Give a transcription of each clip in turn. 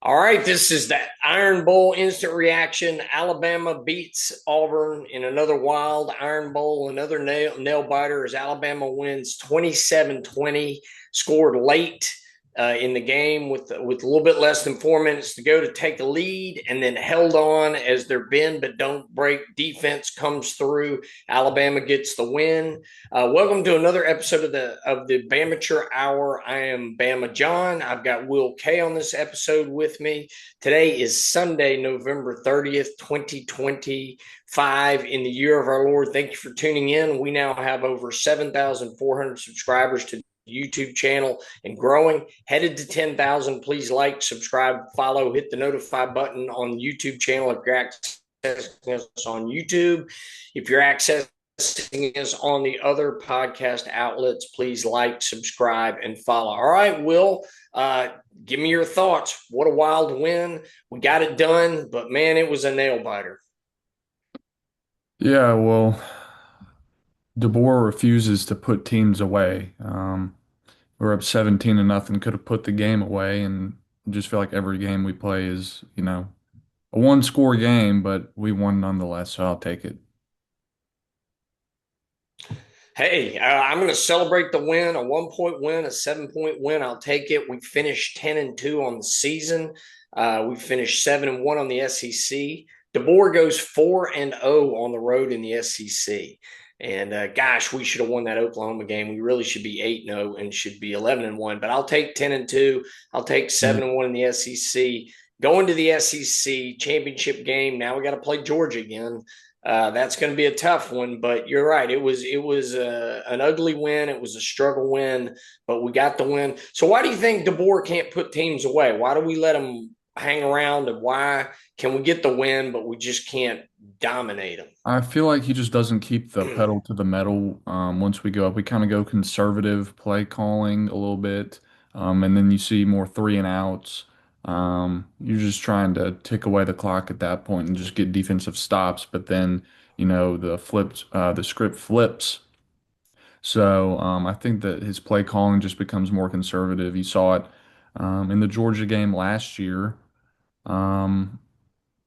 All right, this is that Iron Bowl instant reaction. Alabama beats Auburn in another wild Iron Bowl, another nail biter as Alabama wins 27-20, scored late in the game with a little bit less than 4 minutes to go to take a lead, and then held on as their bend but don't break defense comes through. Alabama gets the win. Welcome to another episode of the Bamature Hour. I am Bama John. I've got Will K on this episode with me. Today is Sunday, November 30th, 2025, in the year of our Lord. Thank you for tuning in. We now have over 7,400 subscribers to the YouTube channel and growing. Headed to 10,000. Please like, subscribe, follow, hit the notify button on the YouTube channel if you're accessing us on YouTube. If you're accessing us on the other podcast outlets, please like, subscribe, and follow. All right, Will, give me your thoughts. What a wild win. We got it done, but man, it was a nail biter. Yeah, well, DeBoer refuses to put teams away. We're up 17 to nothing, could have put the game away, and I just feel like every game we play is, a one score game, but we won nonetheless, so I'll take it. Hey, I'm going to celebrate the win, a 1 point win, a 7 point win. I'll take it. We finished 10-2 on the season. We finished 7-1 on the SEC. DeBoer goes 4-0 on the road in the SEC. And gosh, we should have won that Oklahoma game. We really should be 8-0 and should be 11-1. But I'll take 10-2. I'll take Yeah. 7-1 in the SEC. Going to the SEC championship game. Now we got to play Georgia again. That's going to be a tough one, but you're right. It was an ugly win. It was a struggle win, but we got the win. So why do you think DeBoer can't put teams away? Why do we let them hang around, and why can we get the win, but we just can't dominate I feel like he just doesn't keep the them? pedal to the metal. Once we go up, we kind of go conservative play calling a little bit, and then you see more three and outs. You're just trying to tick away the clock at that point and just get defensive stops. But then, the script flips. So I think that his play calling just becomes more conservative. You saw it in the Georgia game last year. Um,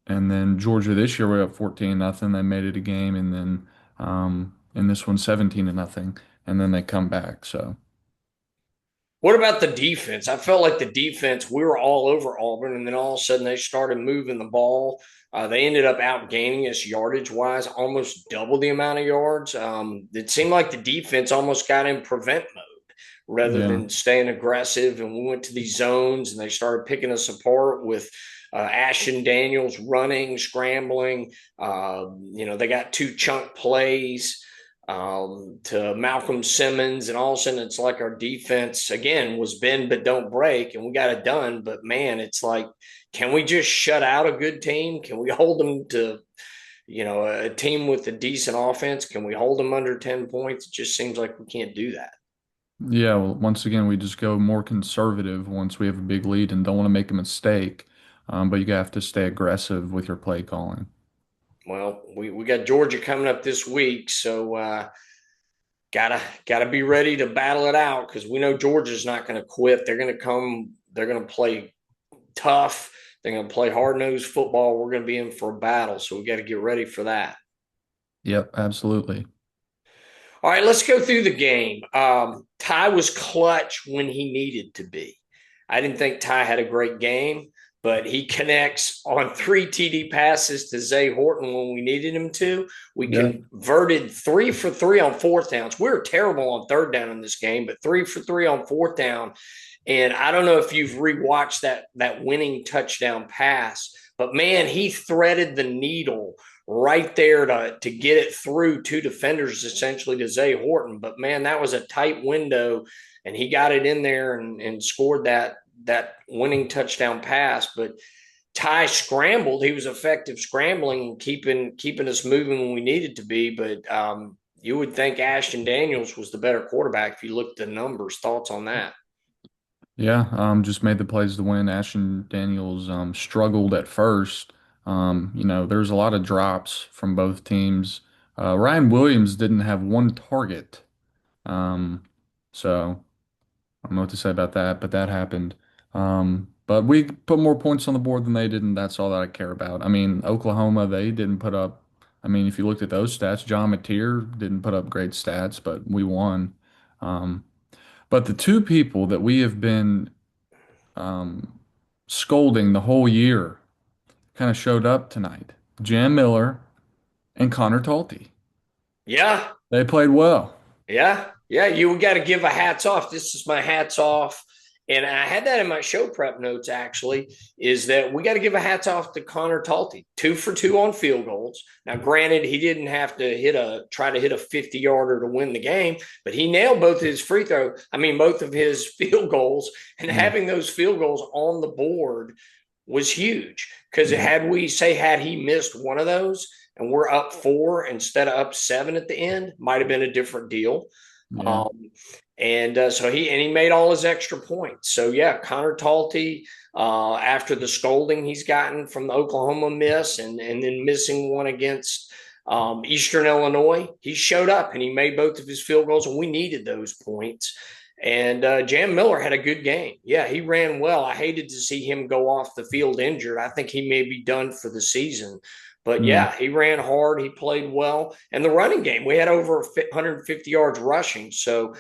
and then Georgia this year we're up 14 nothing. They made it a game, and then in this one 17 to nothing, and then they come back. So What about the defense? I felt like the defense, we were all over Auburn, and then all of a sudden they started moving the ball. They ended up outgaining us yardage wise, almost double the amount of yards. It seemed like the defense almost got in prevent mode rather yeah, than staying aggressive. And we went to these zones and they started picking us apart with Ashton Daniels running, scrambling. They got two chunk plays to Malcolm Simmons, and all of a sudden it's like our defense again was bend but don't break, and we got it done. But man, it's like, can we just shut out a good team? Can we hold them to a team with a decent offense? Can we hold them under 10 points? It just seems like we can't do that. yeah. Well, once again, we just go more conservative once we have a big lead and don't want to make a mistake. But you have to stay aggressive with your play calling. Well, we got Georgia coming up this week, so gotta be ready to battle it out because we know Georgia's not going to quit. They're going to come. They're going to play tough. They're going to play hard nosed football. We're going to be in for a battle, so we got to get ready for that. Yep, absolutely. All right, let's go through the game. Ty was clutch when he needed to be. I didn't think Ty had a great game, but he connects on three TD passes to Zay Horton when we needed him to. We Yeah. converted 3 for 3 on fourth downs. We were terrible on third down in this game, but 3 for 3 on fourth down. And I don't know if you've rewatched that winning touchdown pass, but man, he threaded the needle right there to get it through two defenders essentially to Zay Horton. But man, that was a tight window, and he got it in there and scored that winning touchdown pass. But Ty scrambled; he was effective scrambling, keeping us moving when we needed to be. But you would think Ashton Daniels was the better quarterback if you looked at the numbers. Thoughts on that? Yeah, just made the plays to win. Ashton Daniels struggled at first. There's a lot of drops from both teams. Ryan Williams didn't have one target. So I don't know what to say about that, but that happened. But we put more points on the board than they did, and that's all that I care about. I mean, Oklahoma, they didn't put up. I mean, if you looked at those stats, John Mateer didn't put up great stats, but we won. Um, but the two people that we have been um, scolding the whole year kind of showed up tonight. Jam Miller and Connor Talty. Yeah, They played well. yeah. You got to give a hats off. This is my hats off. And I had that in my show prep notes actually, is that we got to give a hats off to Connor Talty, 2 for 2 on field goals. Now, granted, he didn't have to try to hit a 50-yarder to win the game, but he nailed both his both of his field goals. And Yeah, having those field goals on the board was huge. Because yeah, had he missed one of those, and we're up 4 instead of up 7 at the end, might have been a different deal. yeah, Um, so he made all his extra points. So yeah, Connor Talty, after the scolding he's gotten from the Oklahoma miss and then missing one against Eastern Illinois, he showed up and he made both of his field goals, and we needed those points. And Jam Miller had a good game. Yeah, he ran well. I hated to see him go off the field injured. I think he may be done for the season. But yeah, yeah, he ran hard. He played well. And the running game, we had over 150 yards rushing. So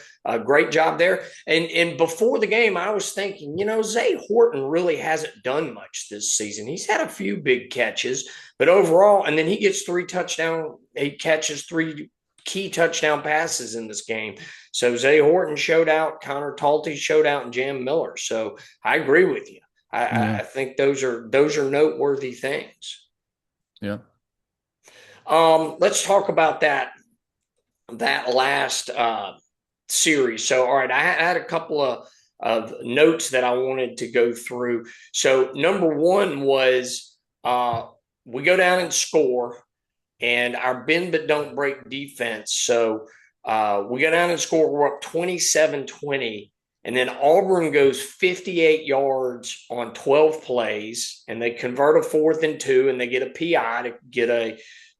great job there. And before the game, I was thinking, Zay Horton really hasn't done much this season. He's had a few big catches, but overall, and then he gets he catches 3 key touchdown passes in this game. So Zay Horton showed out, Connor Talty showed out, and Jam Miller. So I agree with you. yeah, I think those are noteworthy things. yeah. Let's talk about that last series. So, all right, I had a couple of notes that I wanted to go through. So, number one was we go down and score, and our bend but don't break defense. So, we go down and score. We're up 27-20. And then Auburn goes 58 yards on 12 plays, and they convert a 4th and 2, and they get a PI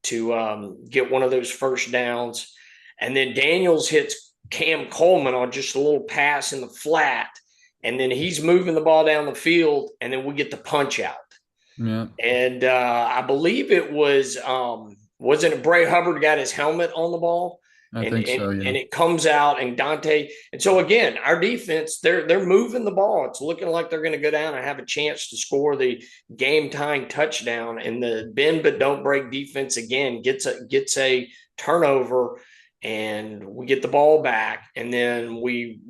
to get one of those first downs. And then Daniels hits Cam Coleman on just a little pass in the flat, and then he's moving the ball down the field, and then we get the punch out. Yeah, And I believe it wasn't it Bray Hubbard got his helmet on the ball, I and think and, so. Yeah, and it comes out, and Dante. And so again, our defense, they're moving the ball. It's looking like they're going to go down and have a chance to score the game tying touchdown. And the bend but don't break defense again gets a turnover, and we get the ball back, and then we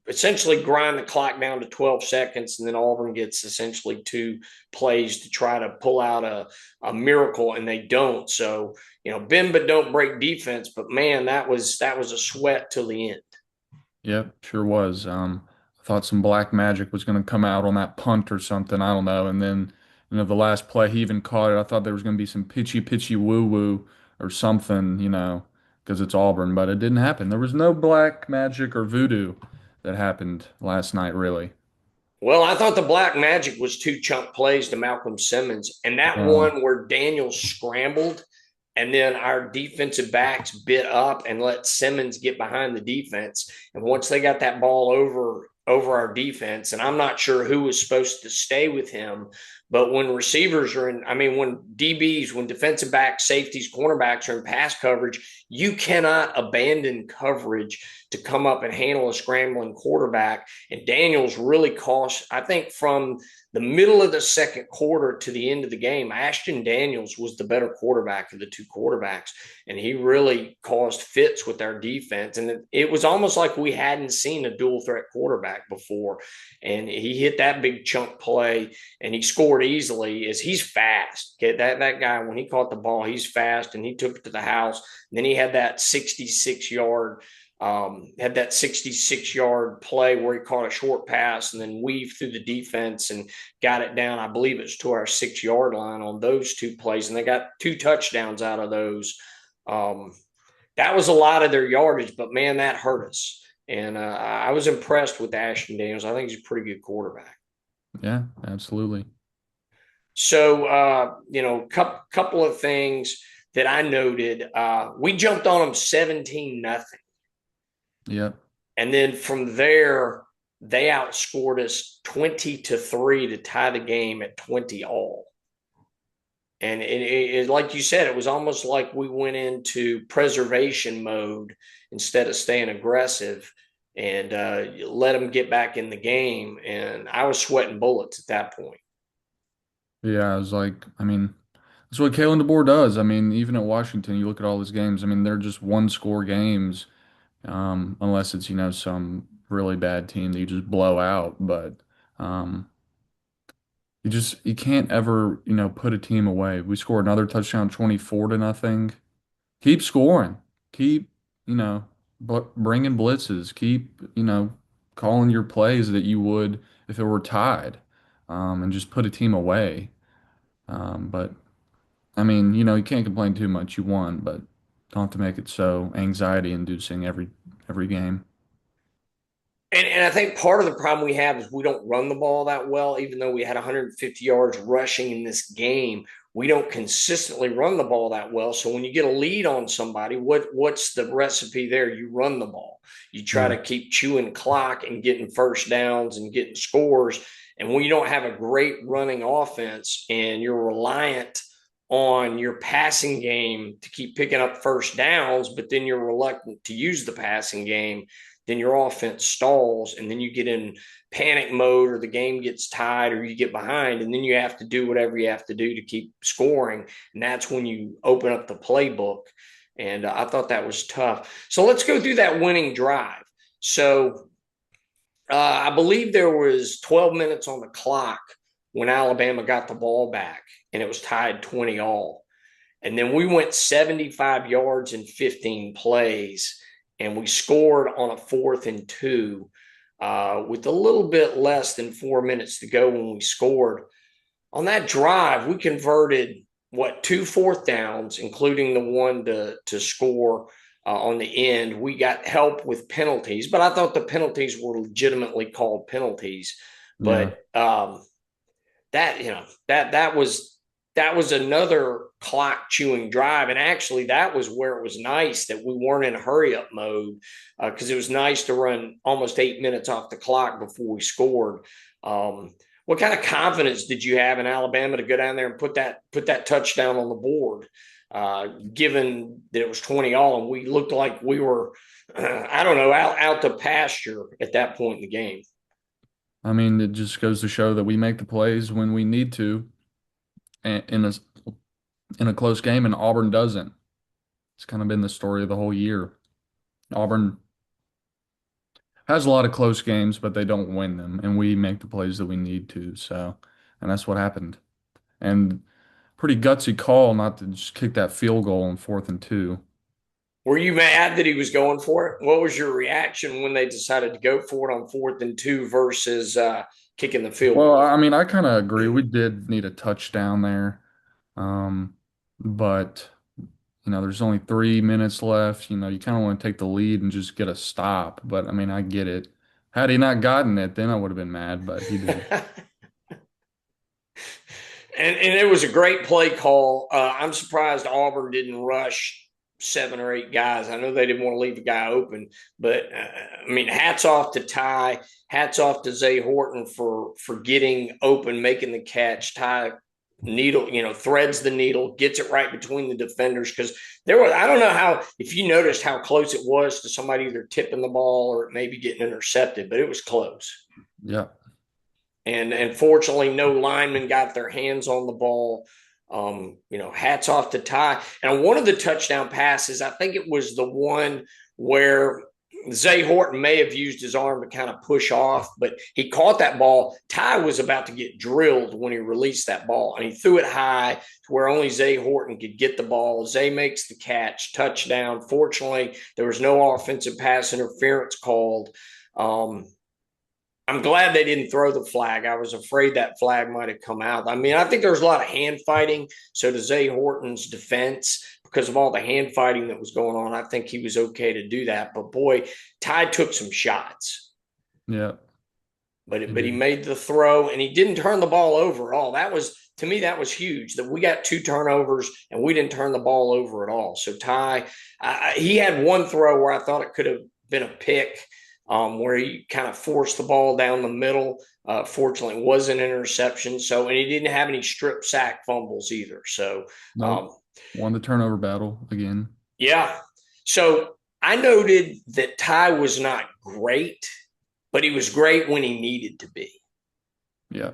essentially grind the clock down to 12 seconds, and then Auburn gets essentially 2 plays to try to pull out a miracle, and they don't. So bend but don't break defense, but man, that was a sweat till the end. yep, sure was. I thought some black magic was going to come out on that punt or something. I don't know. And then, the last play, he even caught it. I thought there was going to be some pitchy woo woo or something, because it's Auburn, but it didn't happen. There was no black magic or voodoo that happened last night, really. Well, I thought the black magic was 2 chunk plays to Malcolm Simmons, and that Um, one where Daniel scrambled, and then our defensive backs bit up and let Simmons get behind the defense. And once they got that ball over our defense, and I'm not sure who was supposed to stay with him, but when receivers are when DBs, when defensive backs, safeties, cornerbacks are in pass coverage, you cannot abandon coverage to come up and handle a scrambling quarterback. And Daniels really cost, I think, from the middle of the second quarter to the end of the game, Ashton Daniels was the better quarterback of the 2 quarterbacks, and he really caused fits with our defense. And it was almost like we hadn't seen a dual threat quarterback before. And he hit that big chunk play, and he scored easily as he's fast. Okay, that guy, when he caught the ball, he's fast, and he took it to the house. And then he had that 66-yard play where he caught a short pass and then weaved through the defense and got it down. I believe it's to our 6-yard line on those 2 plays, and they got 2 touchdowns out of those. That was a lot of their yardage, but man, that hurt us. And I was impressed with Ashton Daniels. I think he's a pretty good quarterback. yeah, absolutely. So, couple of things that I noted. We jumped on them 17-0. Yep. And then from there, they outscored us 20-3 to tie the game at 20 all. And like you said, it was almost like we went into preservation mode instead of staying aggressive, and let them get back in the game. And I was sweating bullets at that point. Yeah, I was like, I mean, that's what Kalen DeBoer does. I mean, even at Washington, you look at all his games. I mean, they're just one score games, unless it's, some really bad team that you just blow out. But um, you can't ever, put a team away. We scored another touchdown, 24-0. Keep scoring. Keep, bringing blitzes. Keep, calling your plays that you would if it were tied, and just put a team away. But I mean, you can't complain too much. You won, but don't have to make it so anxiety inducing every game. And I think part of the problem we have is we don't run the ball that well, even though we had 150 yards rushing in this game. We don't consistently run the ball that well. So when you get a lead on somebody, what's the recipe there? You run the ball. You try Yeah. to keep chewing clock and getting first downs and getting scores. And when you don't have a great running offense and you're reliant on your passing game to keep picking up first downs, but then you're reluctant to use the passing game, then your offense stalls, and then you get in panic mode, or the game gets tied, or you get behind, and then you have to do whatever you have to do to keep scoring. And that's when you open up the playbook. And I thought that was tough. So let's go through that winning drive. So I believe there was 12 minutes on the clock when Alabama got the ball back, and it was tied 20 all. And then we went 75 yards in 15 plays, and we scored on a 4th and 2 with a little bit less than 4 minutes to go when we scored. On that drive, we converted, two fourth downs, including the one to score on the end. We got help with penalties, but I thought the penalties were legitimately called penalties. Yeah. But that was another clock chewing drive. And actually, that was where it was nice that we weren't in a hurry up mode, because it was nice to run almost 8 minutes off the clock before we scored. What kind of confidence did you have in Alabama to go down there and put that touchdown on the board, given that it was 20 all and we looked like we were, I don't know, out to pasture at that point in the game? I mean, it just goes to show that we make the plays when we need to in a close game, and Auburn doesn't. It's kind of been the story of the whole year. Auburn has a lot of close games, but they don't win them, and we make the plays that we need to. So, and that's what happened. And pretty gutsy call not to just kick that field goal on 4th and 2. Were you mad that he was going for it? What was your reaction when they decided to go for it on 4th and 2 versus kicking the field Well, goal? I mean, I kind of agree. We did need a touchdown there. Um, but there's only 3 minutes left. You kind of want to take the lead and just get a stop. But I mean, I get it. Had he not gotten it, then I would have been mad, but he did. And it was a great play call. I'm surprised Auburn didn't rush 7 or 8 guys. I know they didn't want to leave the guy open, but I mean, hats off to Ty. Hats off to Zay Horton for getting open, making the catch. Ty needle, threads the needle, gets it right between the defenders, because there was, I don't know how, if you noticed how close it was to somebody either tipping the ball or maybe getting intercepted, but it was close. Yeah. And fortunately, no linemen got their hands on the ball. Hats off to Ty. And one of the touchdown passes, I think it was the one where Zay Horton may have used his arm to kind of push off, but he caught that ball. Ty was about to get drilled when he released that ball, and he threw it high to where only Zay Horton could get the ball. Zay makes the catch, touchdown. Fortunately, there was no offensive pass interference called. I'm glad they didn't throw the flag. I was afraid that flag might have come out. I mean, I think there was a lot of hand fighting. So to Zay Horton's defense, because of all the hand fighting that was going on, I think he was okay to do that. But boy, Ty took some shots. Yeah. But he made the throw, and he didn't turn the ball over at all. That was, to me, that was huge. That we got 2 turnovers and we didn't turn the ball over at all. So Ty, he had one throw where I thought it could have been a pick. where he kind of forced the ball down the middle. Fortunately, it was an interception. So, and he didn't have any strip sack fumbles either. So, Nope. um, Won the turnover battle again. yeah. So I noted that Ty was not great, but he was great when he needed to be. Yeah.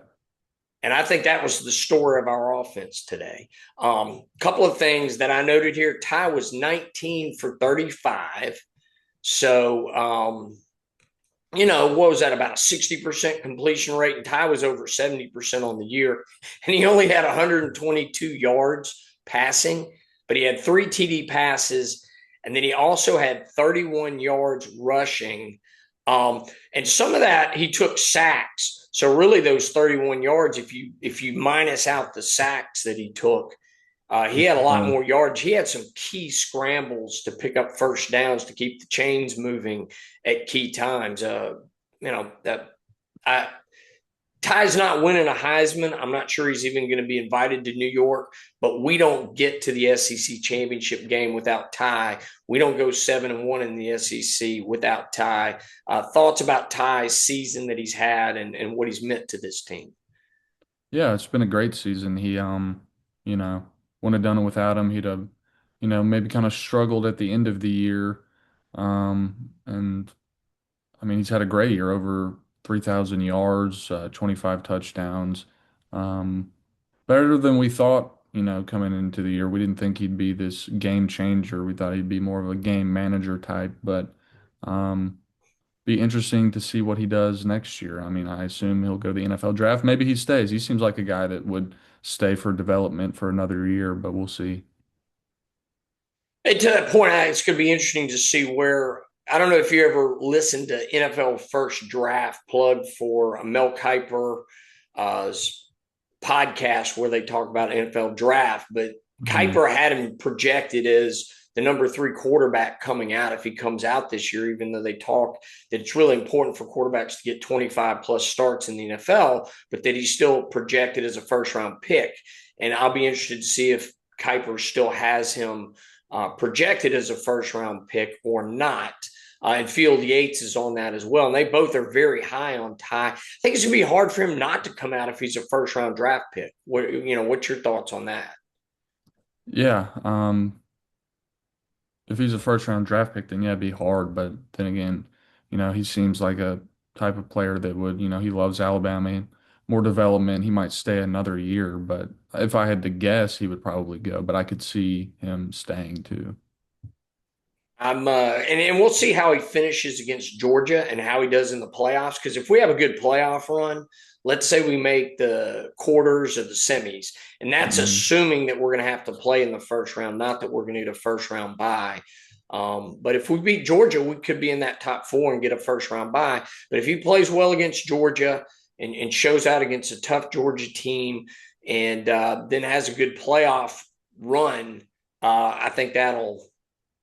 And I think that was the story of our offense today. A couple of things that I noted here. Ty was 19 for 35. So, what was that, about a 60% completion rate? And Ty was over 70% on the year. And he only had 122 yards passing, but he had 3 TD passes. And then he also had 31 yards rushing. And some of that he took sacks. So really those 31 yards, if you minus out the sacks that he took, he had a lot more yards. He had some key scrambles to pick up first downs to keep the chains moving at key times. That I, Ty's not winning a Heisman. I'm not sure he's even going to be invited to New York, but we don't get to the SEC championship game without Ty. We don't go 7-1 in the SEC without Ty. Thoughts about Ty's season that he's had and what he's meant to this team? Yeah, it's been a great season. He you know, wouldn't have done it without him. He'd have, maybe kind of struggled at the end of the year. And I mean, he's had a great year, over 3,000 yards, 25 touchdowns. Um, Better than we thought, coming into the year. We didn't think he'd be this game changer. We thought he'd be more of a game manager type, but um, be interesting to see what he does next year. I mean, I assume he'll go to the NFL draft. Maybe he stays. He seems like a guy that would stay for development for another year, but we'll see. And to that point, it's going to be interesting to see where. I don't know if you ever listened to NFL First Draft plug for Mel Kiper's podcast where they talk about NFL draft, but Mhm. Kiper had him projected as the number 3 quarterback coming out if he comes out this year, even though they talk that it's really important for quarterbacks to get 25 plus starts in the NFL, but that he's still projected as a first round pick. And I'll be interested to see if Kiper still has him projected as a first round pick or not. And Field Yates is on that as well. And they both are very high on Ty. I think it's going to be hard for him not to come out if he's a first round draft pick. What's your thoughts on that? Yeah. If he's a first round draft pick, then yeah, it'd be hard. But then again, he seems like a type of player that would, he loves Alabama, more development. He might stay another year, but if I had to guess, he would probably go. But I could see him staying too. And we'll see how he finishes against Georgia and how he does in the playoffs. Because if we have a good playoff run, let's say we make the quarters or the semis, and that's Mhm. assuming that we're going to have to play in the first round, not that we're going to need a first round bye. But if we beat Georgia, we could be in that top 4 and get a first round bye. But if he plays well against Georgia and shows out against a tough Georgia team and then has a good playoff run, I think that'll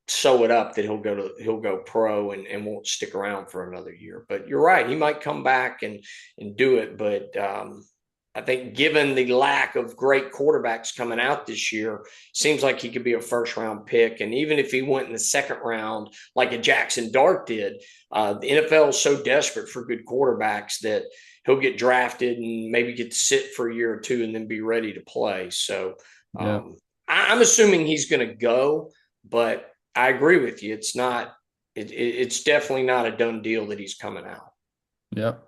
sew it up that he'll go pro and won't stick around for another year. But you're right, he might come back and do it. But I think given the lack of great quarterbacks coming out this year, seems like he could be a first round pick. And even if he went in the second round, like a Jackson Dart did, the NFL is so desperate for good quarterbacks that he'll get drafted and maybe get to sit for a year or two and then be ready to play. So Yeah. I'm assuming he's going to go, but I agree with you. It's not. It's definitely not a done deal that he's coming out. Yep.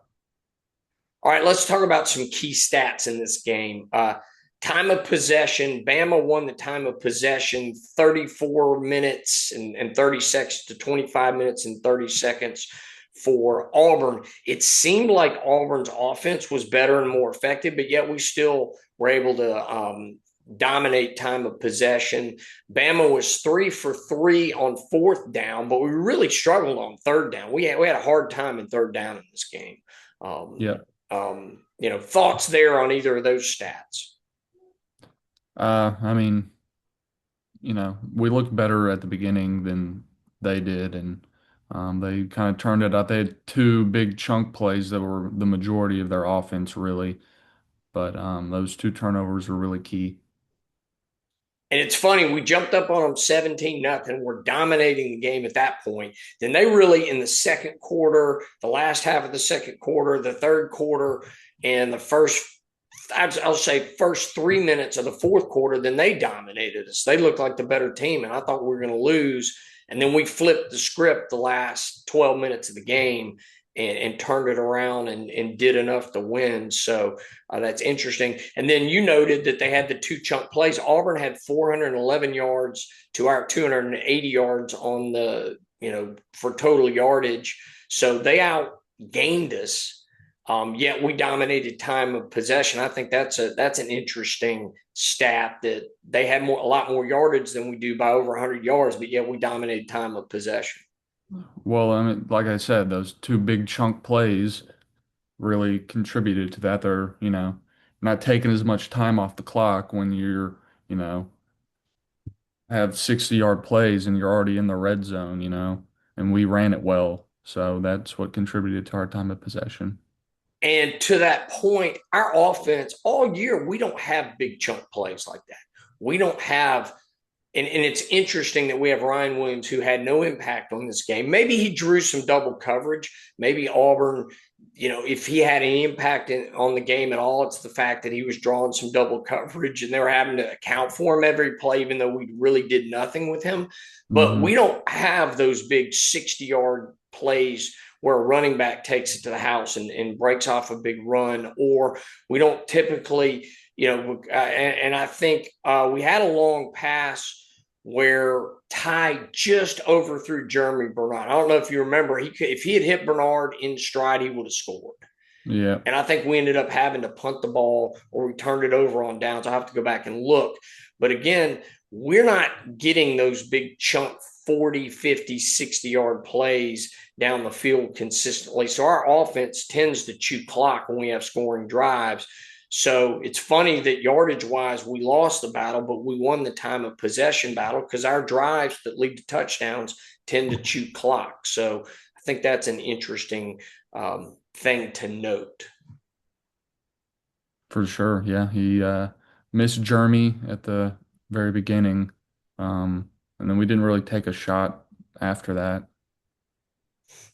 All right, let's talk about some key stats in this game. Time of possession. Bama won the time of possession 34 minutes and 30 seconds to 25 minutes and 30 seconds for Auburn. It seemed like Auburn's offense was better and more effective, but yet we still were able to dominate time of possession. Bama was 3 for 3 on fourth down, but we really struggled on third down. We had a hard time in third down in this game. Um, Yep. Thoughts there on either of those stats? I mean, we looked better at the beginning than they did, and they kind of turned it out. They had two big chunk plays that were the majority of their offense, really, but those two turnovers were really key. And it's funny, we jumped up on them 17-0. We're dominating the game at that point. Then they really, in the second quarter, the last half of the second quarter, the third quarter, and the first, I'll say, first 3 minutes of the fourth quarter, then they dominated us. They looked like the better team, and I thought we were going to lose. And then we flipped the script the last 12 minutes of the game and turned it around and did enough to win. So that's interesting. And then you noted that they had the two chunk plays. Auburn had 411 yards to our 280 yards on the, for total yardage. So they outgained us. Yet we dominated time of possession. I think that's an interesting stat, that they had a lot more yardage than we do by over 100 yards, but yet we dominated time of possession. Well, I mean, like I said, those two big chunk plays really contributed to that. They're, not taking as much time off the clock when you're, have 60-yard plays and you're already in the red zone, and we ran it well. So that's what contributed to our time of possession. And to that point, our offense all year, we don't have big chunk plays like that. We don't have, and it's interesting that we have Ryan Williams, who had no impact on this game. Maybe he drew some double coverage. Maybe Auburn, if he had any impact on the game at all, it's the fact that he was drawing some double coverage and they were having to account for him every play, even though we really did nothing with him. But Hmm. we don't have those big 60-yard plays where a running back takes it to the house and breaks off a big run, or we don't typically, and I think we had a long pass where Ty just overthrew Jeremy Bernard. I don't know if you remember, if he had hit Bernard in stride, he would have scored. Yeah. And I think we ended up having to punt the ball, or we turned it over on downs. I have to go back and look. But again, we're not getting those big chunk 40, 50, 60-yard plays down the field consistently. So our offense tends to chew clock when we have scoring drives. So it's funny that yardage wise, we lost the battle, but we won the time of possession battle because our drives that lead to touchdowns tend to chew clock. So I think that's an interesting thing to note. For sure. Yeah. He missed Jeremy at the very beginning. And then we didn't really take a shot after that.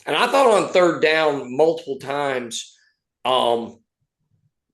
And I thought on third down multiple times, um,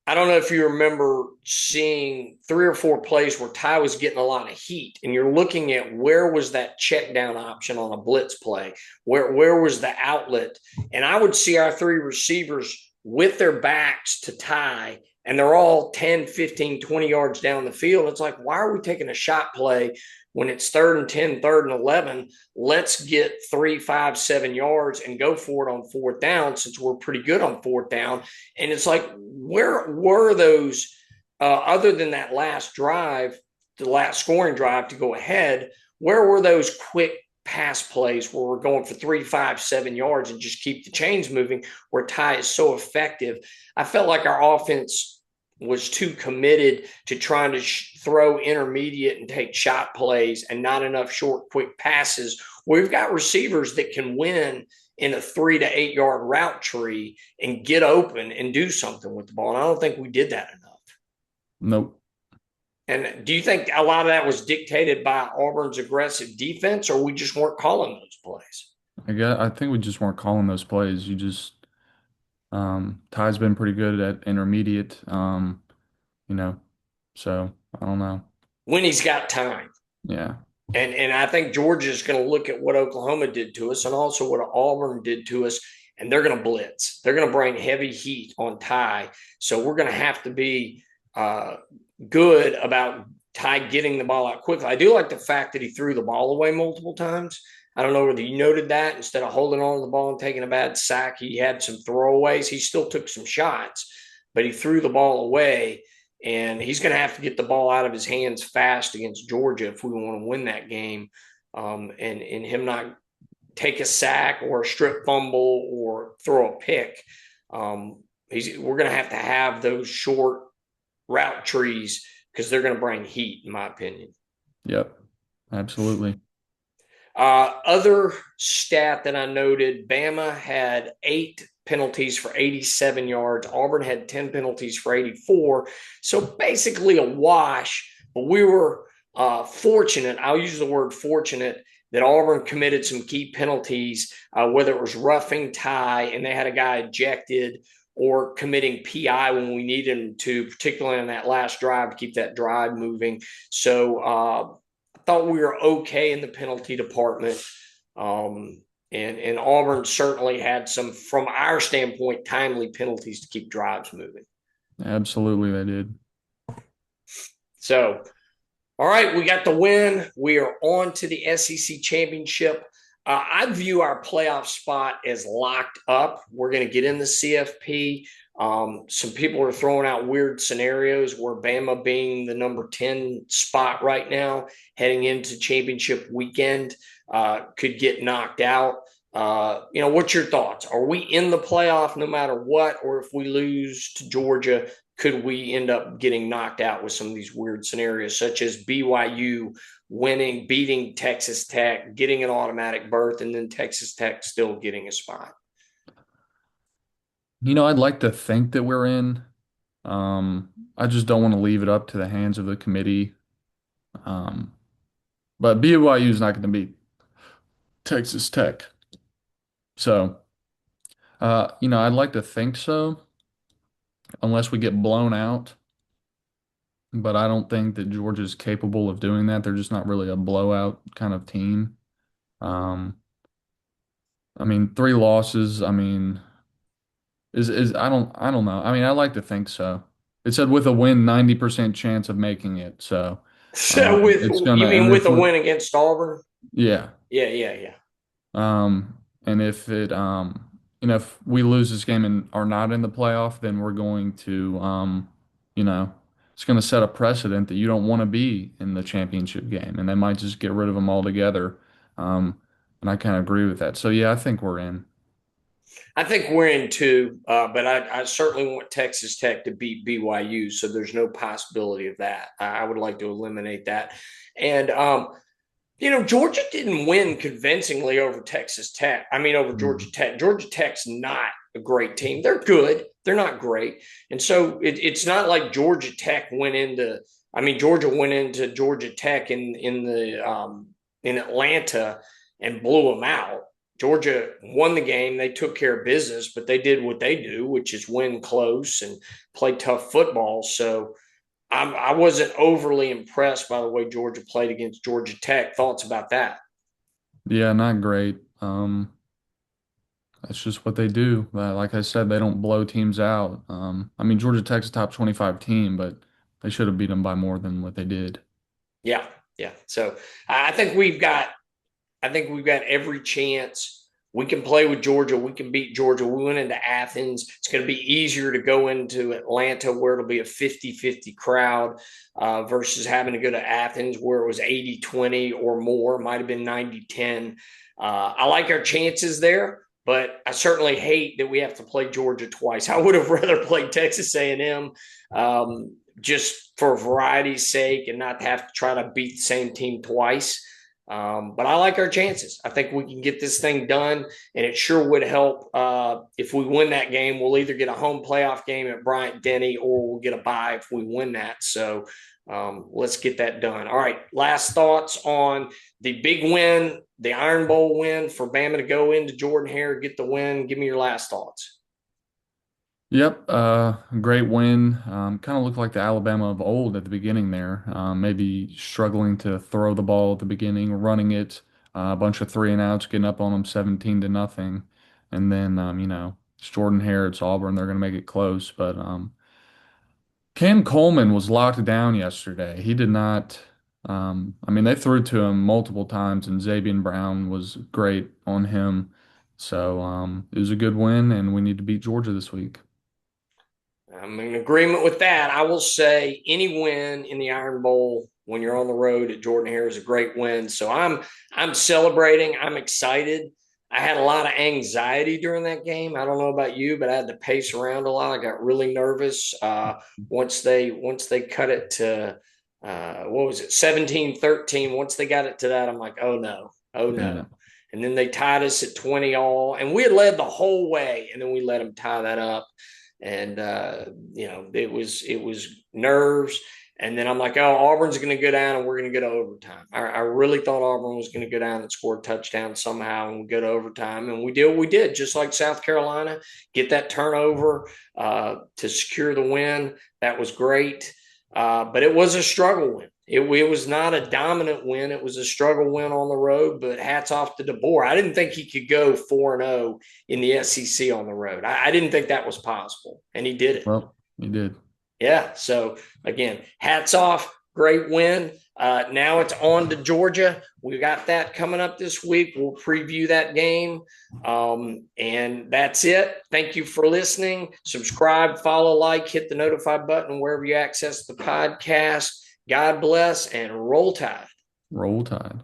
I don't know if you remember seeing 3 or 4 plays where Ty was getting a lot of heat, and you're looking at where was that check down option on a blitz play, where was the outlet, and I would see our three receivers with their backs to Ty, and they're all 10, 15, 20 yards down the field. It's like, why are we taking a shot play when it's third and 10, third and 11? Let's get 3, 5, 7 yards and go for it on fourth down, since we're pretty good on fourth down. And it's like, where were those, other than that last drive, the last scoring drive to go ahead, where were those quick pass plays where we're going for 3, 5, 7 yards and just keep the chains moving, where Ty is so effective? I felt like our offense was too committed to trying to throw intermediate and take shot plays, and not enough short, quick passes. We've got receivers that can win in a 3 to 8 yard route tree and get open and do something with the ball. And I don't think we did that enough. Nope. And do you think a lot of that was dictated by Auburn's aggressive defense, or we just weren't calling those plays? I think we just weren't calling those plays. Ty's been pretty good at intermediate, you know, so I don't know. When he's got time. Yeah. And I think Georgia is going to look at what Oklahoma did to us and also what Auburn did to us, and they're going to blitz. They're going to bring heavy heat on Ty. So we're going to have to be good about Ty getting the ball out quickly. I do like the fact that he threw the ball away multiple times. I don't know whether you noted that. Instead of holding on to the ball and taking a bad sack, he had some throwaways. He still took some shots, but he threw the ball away. And he's going to have to get the ball out of his hands fast against Georgia if we want to win that game. And him not take a sack or a strip fumble or throw a pick. We're going to have those short route trees because they're going to bring heat, in my opinion. Yep. Absolutely. Other stat that I noted, Bama had 8 penalties for 87 yards. Auburn had 10 penalties for 84. So basically a wash, but we were fortunate, I'll use the word fortunate, that Auburn committed some key penalties, whether it was roughing Ty and they had a guy ejected or committing PI when we needed him to, particularly on that last drive to keep that drive moving. So I thought we were okay in the penalty department. And Auburn certainly had some, from our standpoint, timely penalties to keep drives moving. Absolutely, they did. So, all right, we got the win. We are on to the SEC championship. I view our playoff spot as locked up. We're going to get in the CFP. Some people are throwing out weird scenarios where Bama being the number 10 spot right now, heading into championship weekend, could get knocked out. What's your thoughts? Are we in the playoff no matter what? Or if we lose to Georgia, could we end up getting knocked out with some of these weird scenarios, such as BYU winning, beating Texas Tech, getting an automatic berth, and then Texas Tech still getting a spot? I'd like to think that we're in. I just don't want to leave it up to the hands of the committee. Um, but BYU is not going to beat Texas Tech. So, I'd like to think so, unless we get blown out. But I don't think that Georgia's capable of doing that. They're just not really a blowout kind of team. Um, I mean, three losses. I mean, is I don't know. I mean, I like to think so. It said with a win, 90% chance of making it. So So, with it's you gonna, mean and with if a we, win against Auburn? yeah. Yeah, yeah, yeah. And if we lose this game and are not in the playoff, then we're going to, you know, it's going to set a precedent that you don't want to be in the championship game, and they might just get rid of them altogether. Um, and I kind of agree with that. So yeah, I think we're in. I think we're in two, but I certainly want Texas Tech to beat BYU, so there's no possibility of that. I would like to eliminate that. And Georgia didn't win convincingly over Texas Tech. I mean, over Georgia Mm. Tech. Georgia Tech's not a great team. They're good. They're not great. And so it's not like Georgia Tech went into. I mean, Georgia went into Georgia Tech in Atlanta and blew them out. Georgia won the game. They took care of business, but they did what they do, which is win close and play tough football. So I wasn't overly impressed by the way Georgia played against Georgia Tech. Thoughts about that? Yeah, not great. That's just what they do. Like I said, they don't blow teams out. I mean, Georgia Tech's a top 25 team, but they should have beat them by more than what they did. Yeah, yeah. So I think we've got every chance. We can play with Georgia. We can beat Georgia. We went into Athens. It's going to be easier to go into Atlanta where it'll be a 50-50 crowd versus having to go to Athens where it was 80-20 or more. It might have been 90-10. I like our chances there, but I certainly hate that we have to play Georgia twice. I would have rather played Texas A&M just for variety's sake and not have to try to beat the same team twice. But I like our chances. I think we can get this thing done, and it sure would help if we win that game. We'll either get a home playoff game at Bryant Denny, or we'll get a bye if we win that. So let's get that done. All right, last thoughts on the big win, the Iron Bowl win for Bama to go into Jordan-Hare, get the win. Give me your last thoughts. Yep, great win. Kind of looked like the Alabama of old at the beginning there. Maybe struggling to throw the ball at the beginning, running it, a bunch of three and outs, getting up on them 17-0. And then, it's Jordan-Hare, it's Auburn. They're going to make it close. But Cam Coleman was locked down yesterday. He did not. I mean, they threw to him multiple times, and Xavier Brown was great on him. So it was a good win, and we need to beat Georgia this week. I'm in agreement with that. I will say any win in the Iron Bowl when you're on the road at Jordan-Hare is a great win. So I'm celebrating. I'm excited. I had a lot of anxiety during that game. I don't know about you, but I had to pace around a lot. I got really nervous once they cut it to what was it, 17-13. Once they got it to that, I'm like, oh no, oh Yeah. no. And then they tied us at 20 all, and we had led the whole way, and then we let them tie that up. And it was nerves. And then I'm like, oh, Auburn's going to go down and we're going to go to overtime. I really thought Auburn was going to go down and score a touchdown somehow and we go to overtime. And we did what we did, just like South Carolina, get that turnover to secure the win. That was great. But it was a struggle win. It was not a dominant win. It was a struggle win on the road, but hats off to DeBoer. I didn't think he could go 4-0 in the SEC on the road. I didn't think that was possible, and he did it. Well, you did. Yeah. So again, hats off. Great win. Now it's on to Georgia. We got that coming up this week. We'll preview that game. And that's it. Thank you for listening. Subscribe, follow, like, hit the notify button wherever you access the podcast. God bless and roll tide. Roll Tide.